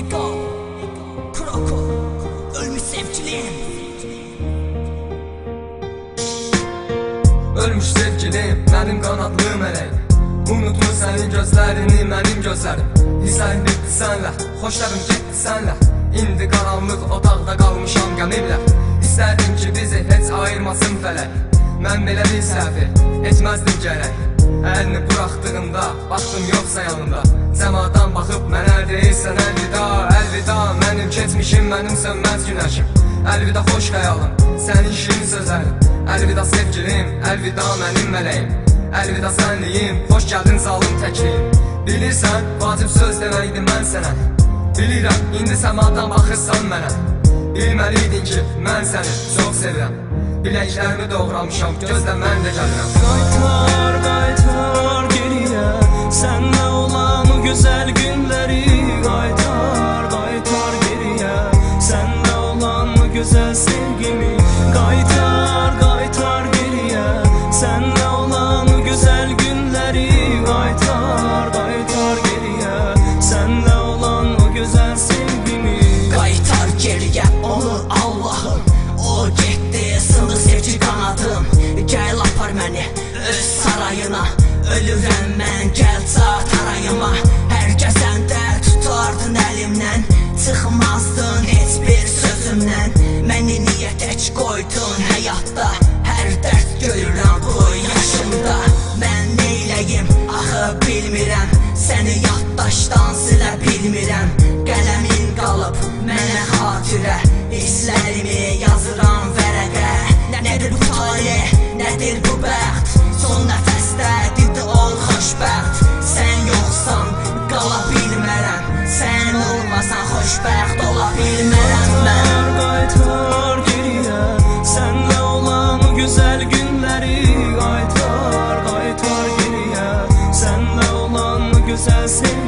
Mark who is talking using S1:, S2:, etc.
S1: Ego, Kroko, ölmüş sevgilim.
S2: Ölmüş sevgilim, benim qanadlı mələyim. Unutmuş sənin gözlərini, mənim gözlərim. Hisslərim bitdi sənlə, xoşlarım getdi sənlə. İndi qaranlıq otaqda qalmışam qəmimlə. İstərdim ki bizi heç ayırmasın fələk. Mən belə bir səhvi etməzdim gərək. Əlini buraxdığımda, baxdım yoxsa yanımda. Səmadan baxıb mənə deyirsən əlvida, əlvida. Mənim keçmişim, mənim sönməz günəşim. Əlvida xoş xəyalım, sənin şirin sözlərin. Əlvida sevgilim, əlvida mənim mələyim. Əlvida sənliyim, xoş gəldin zalım təkliyim. Bilirsən, vacib söz deməkdir mən sənə. Bilirəm, indi səmadan baxırsan mənə. Bilməliydin ki, mən səni çox sevirəm. Biləklərimi doğramışam, gözlə mən də gəlirəm.
S3: Qaytar, qaytar geriyə, sənlə olan o gözəl günləri. Qaytar, qaytar geriyə, sənlə olan o gözəl sevgimi. Qaytar, qaytar geriyə, sənlə olan o gözəl günləri. Qaytar, qaytar geriyə, sənlə olan o gözəl sevgimi.
S1: Qaytar geriyə onu Allahım, o getdi sındı sevgi qanadım. Gəl apar məni öz sarayına, ölürəm mən gəl çat arayıma. Hər kəsəndə tutardın əlimdən, çıxmazdın heç bir sözümdən. Məni niyə tək qoydun həyatda, hər dərd görürəm bu yaşımda. Mən neyləyim axı bilmirəm, səni yaddaşdan silə bilmirəm. Qələmin qalıb mənə xatirə, hisslərimi yazıram vərəqə. Nədir bu talih, nədir bu bəxt, son nəfəsdə didi ol xoşbəxt. Sən yoxsan qala bilmərəm, sən olmasan xoşbəxt ola bilmərəm mən.
S3: Qaytar geriyə, sənlə olan o gözəl günləri. Qaytar, qaytar geriyə, sənlə olan o gözəl sevgimi.